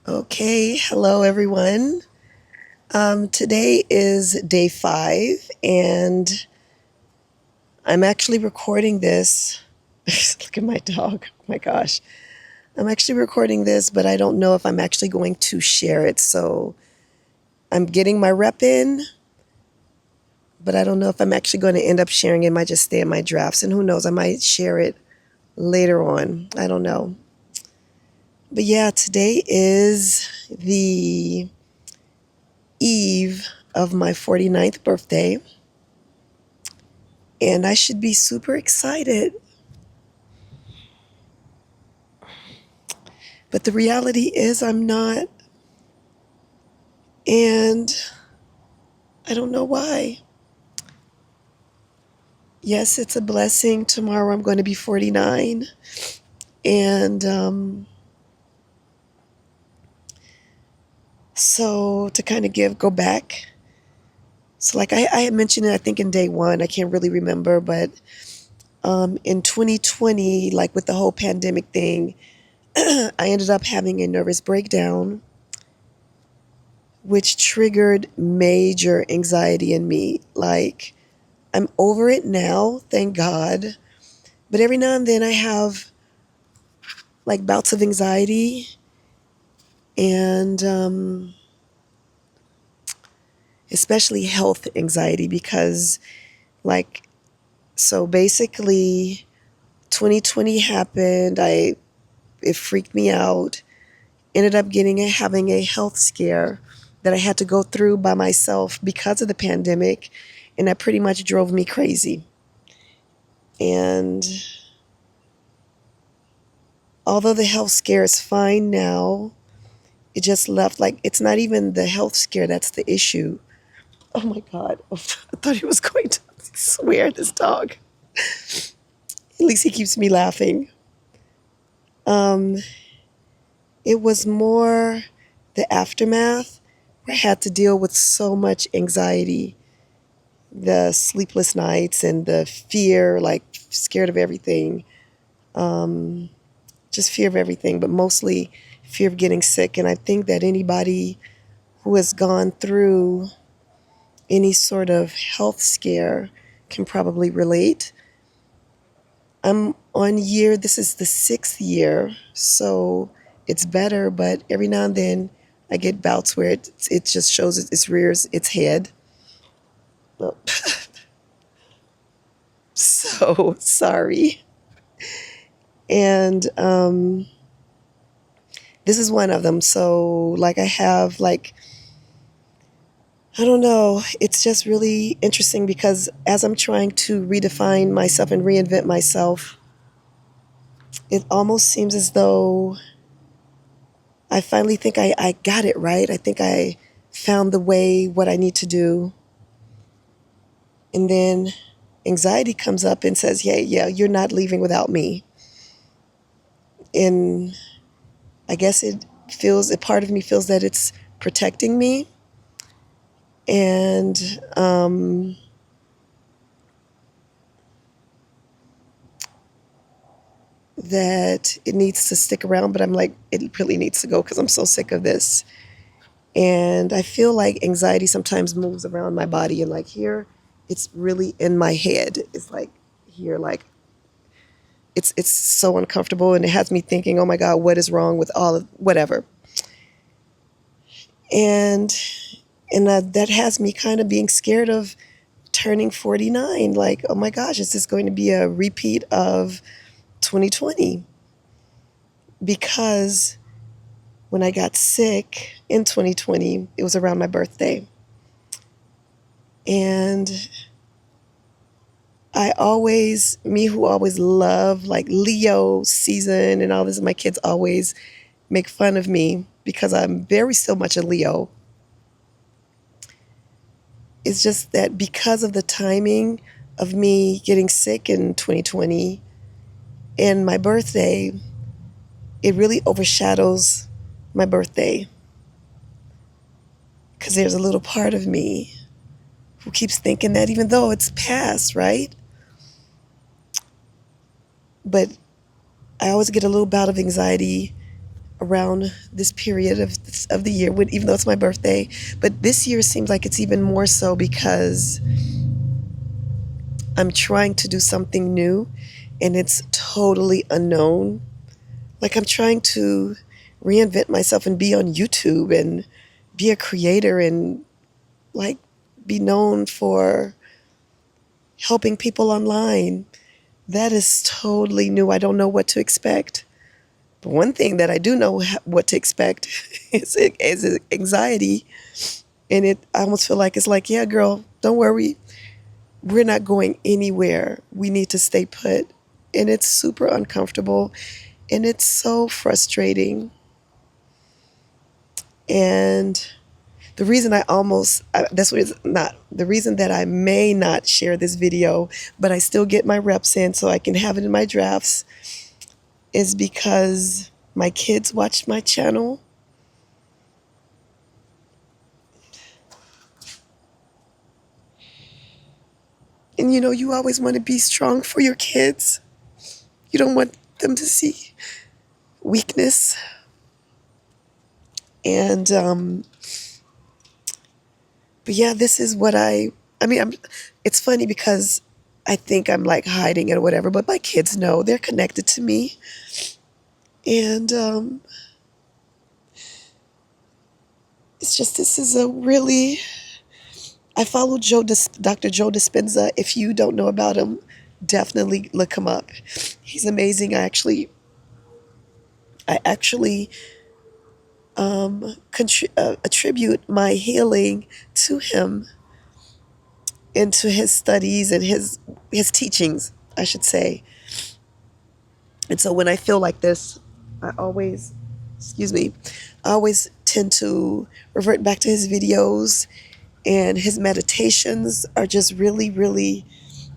Okay, hello everyone. Today is day 5, and I'm actually recording this. Look at my dog. Oh my gosh. I'm actually recording this, but I don't know if I'm actually going to share it. So I'm getting my rep in, but I don't know if I'm actually going to end up sharing it. It might just stay in my drafts, and who knows, I might share it later on. I don't know. But yeah, today is the eve of my 49th birthday. And I should be super excited. But the reality is, I'm not. And I don't know why. Yes, it's a blessing. Tomorrow I'm going to be 49. And so to kind of go back. So, like I had mentioned it, I think in day 1, I can't really remember, but in 2020, like with the whole pandemic thing, I ended up having a nervous breakdown, which triggered major anxiety in me. Like, I'm over it now, thank God. But every now and then I have like bouts of anxiety and especially health anxiety because, like, so basically 2020 happened. It freaked me out. Ended up having a health scare that I had to go through by myself because of the pandemic, and that pretty much drove me crazy. And although the health scare is fine now, it just left, like, it's not even the health scare that's the issue. Oh my God. I thought he was going to swear, this dog. At least he keeps me laughing. Um, it was more the aftermath where I had to deal with so much anxiety, the sleepless nights and the fear, like scared of everything, just fear of everything, but mostly fear of getting sick. And I think that anybody who has gone through any sort of health scare can probably relate. This is the 6th year, so it's better, but every now and then I get bouts where it just shows it rears its head. Oh, so sorry. And this is one of them. So, like, I have, like, I don't know, it's just really interesting because as I'm trying to redefine myself and reinvent myself, it almost seems as though I finally think I got it right. I think I found the way, what I need to do. And then anxiety comes up and says, yeah, you're not leaving without me. And I guess a part of me feels that it's protecting me. And that it needs to stick around, but I'm like, it really needs to go because I'm so sick of this. And I feel like anxiety sometimes moves around my body, and like here, it's really in my head. It's like here, like it's so uncomfortable, and it has me thinking, oh my God, what is wrong with all of whatever. And that has me kind of being scared of turning 49. Like, oh my gosh, is this going to be a repeat of 2020? Because when I got sick in 2020, it was around my birthday. And me who always love like Leo season and all this, my kids always make fun of me because I'm very still much a Leo. It's just that because of the timing of me getting sick in 2020 and my birthday, it really overshadows my birthday because there's a little part of me who keeps thinking that even though it's past, right? But I always get a little bout of anxiety around this period of the year, even though it's my birthday. But this year seems like it's even more so because I'm trying to do something new and it's totally unknown. Like I'm trying to reinvent myself and be on YouTube and be a creator and like be known for helping people online. That is totally new. I don't know what to expect. But one thing that I do know what to expect is anxiety. And I almost feel like it's like, yeah, girl, don't worry. We're not going anywhere. We need to stay put. And it's super uncomfortable and it's so frustrating. And the reason not the reason that I may not share this video, but I still get my reps in so I can have it in my drafts, is because my kids watch my channel. And you always want to be strong for your kids. You don't want them to see weakness. And, but yeah, this is what it's funny because I think I'm like hiding it or whatever, but my kids know they're connected to me. And it's just, this is a really, I follow Dr. Joe Dispenza. If you don't know about him, definitely look him up. He's amazing. I actually attribute my healing to him and to his studies and his teachings, I should say. And so when I feel like this, I always, excuse me, I always tend to revert back to his videos, and his meditations are just really, really,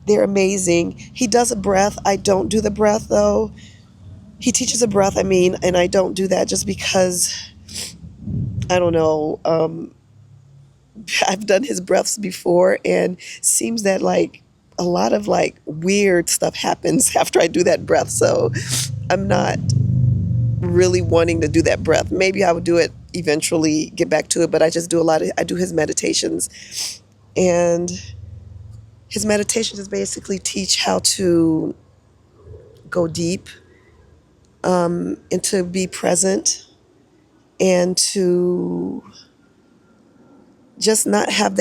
they're amazing. He does a breath. I don't do the breath though. He teaches a breath, and I don't do that just because, I don't know, I've done his breaths before and seems that like a lot of like weird stuff happens after I do that breath. So I'm not really wanting to do that breath. Maybe I would do it eventually, get back to it, but I do his meditations, and his meditations is basically teach how to go deep, and to be present and to just not have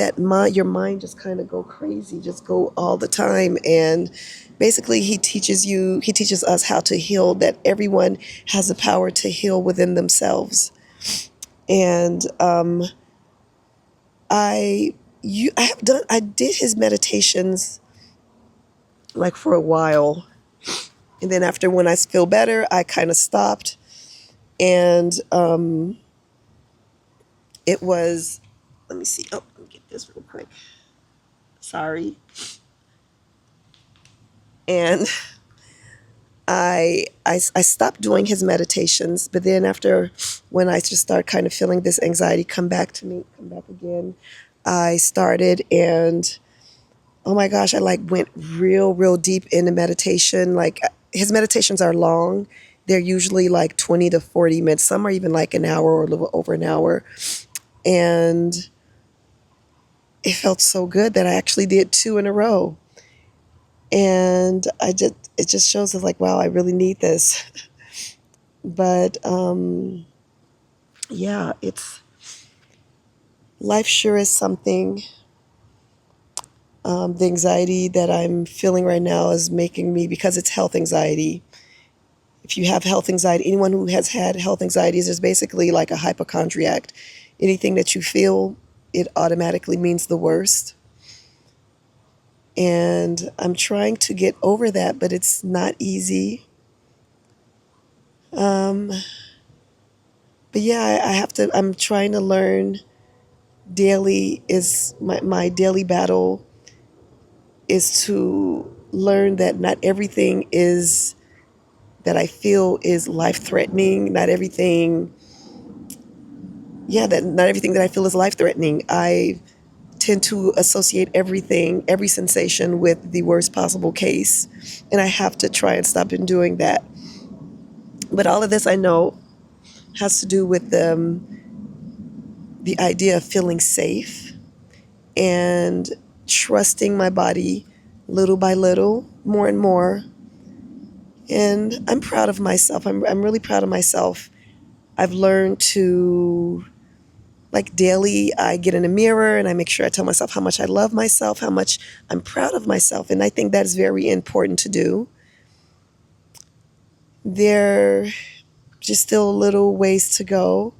your mind just kind of go crazy, just go all the time. And basically he teaches us how to heal, that everyone has the power to heal within themselves. And I did his meditations like for a while, and then after, when I feel better, I kind of stopped. And it was, let me see, let me get this real quick, sorry. And I stopped doing his meditations, but then after, when I just started kind of feeling this anxiety come back again, I started, and oh my gosh, I like went real, real deep into meditation. Like his meditations are long. They're usually like 20 to 40 minutes. Some are even like an hour or a little over an hour. And it felt so good that I actually did 2 in a row. And it just shows us like, wow, I really need this. But yeah, life sure is something. The anxiety that I'm feeling right now is making me, because it's health anxiety. If you have health anxiety, anyone who has had health anxieties is basically like a hypochondriac. Anything that you feel, it automatically means the worst. And I'm trying to get over that, but it's not easy. But yeah, I'm trying to learn daily. Is my daily battle is to learn that not everything is that I feel is life threatening. That not everything that I feel is life threatening. I tend to associate every sensation with the worst possible case. And I have to try and stop in doing that. But all of this, I know has to do with the idea of feeling safe and trusting my body little by little, more and more. And I'm proud of myself. I'm really proud of myself. I've learned to, like, daily, I get in a mirror and I make sure I tell myself how much I love myself, how much I'm proud of myself. And I think that is very important to do. There just still a little ways to go.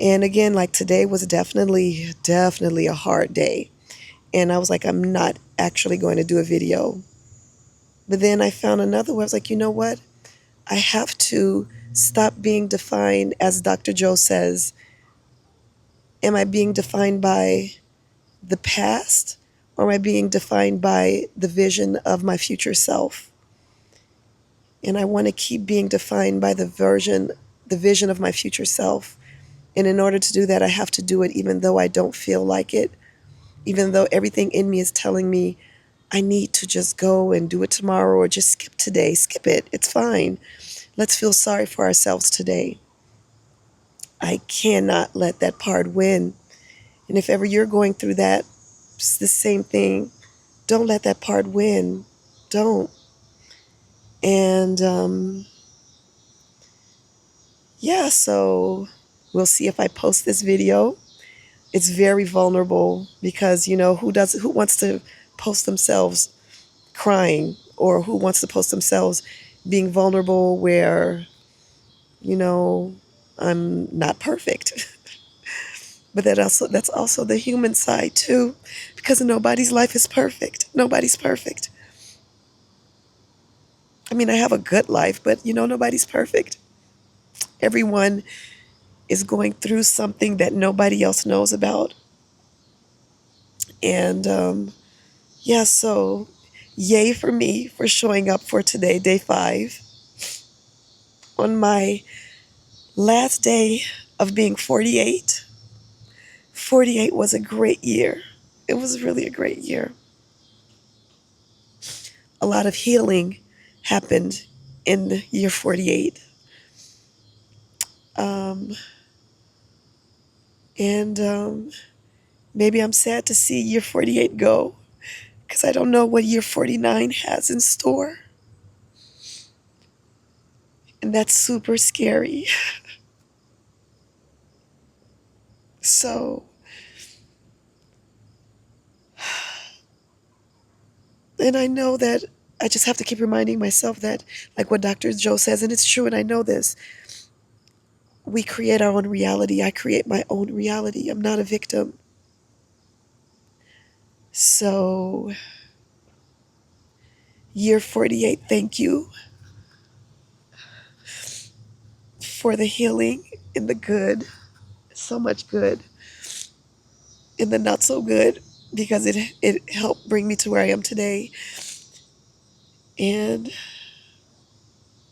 And again, like today was definitely a hard day. And I was like, I'm not actually going to do a video. But then I found another way. I was like, you know what? I have to stop being defined, as Dr. Joe says. Am I being defined by the past, or am I being defined by the vision of my future self? And I want to keep being defined by the vision of my future self. And in order to do that, I have to do it even though I don't feel like it, even though everything in me is telling me I need to just go and do it tomorrow, or just skip today, skip it. It's fine. Let's feel sorry for ourselves today. I cannot let that part win. And if ever you're going through that, it's the same thing. Don't let that part win. Don't. And yeah, so we'll see if I post this video. It's very vulnerable because, who wants to post themselves crying, or who wants to post themselves being vulnerable where, you know, I'm not perfect. But that's also the human side too, because nobody's life is perfect. Nobody's perfect. I mean, I have a good life, but nobody's perfect. Everyone is going through something that nobody else knows about. And yeah, so yay for me for showing up for today, day 5, on my last day of being 48. 48 was a great year. It was really a great year. A lot of healing happened in year 48. Um, and maybe I'm sad to see year 48 go, because I don't know what year 49 has in store. And that's super scary. So, and I know that I just have to keep reminding myself that, like what Dr. Joe says, and it's true, and I know this, we create our own reality. I create my own reality. I'm not a victim. So, year 48, thank you for the healing and the good. So much good. And the not so good, because it helped bring me to where I am today. And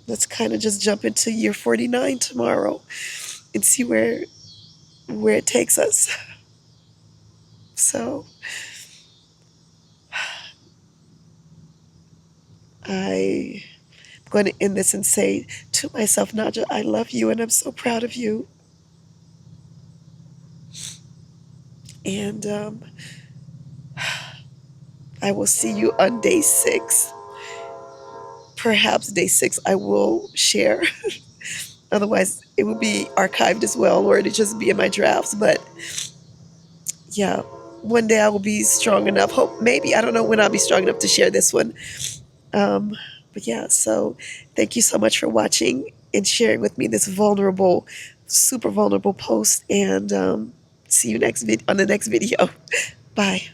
let's kind of just jump into year 49 tomorrow and see where it takes us. So I'm going to end this and say to myself, Naja, I love you and I'm so proud of you. And I will see you on day 6. Perhaps day 6 I will share. Otherwise, it will be archived as well, or it'll just be in my drafts. But yeah, one day I will be strong enough. Hope maybe, I don't know when I'll be strong enough to share this one. Um, but yeah, so thank you so much for watching and sharing with me this vulnerable, super vulnerable post. And see you on the next video. Bye.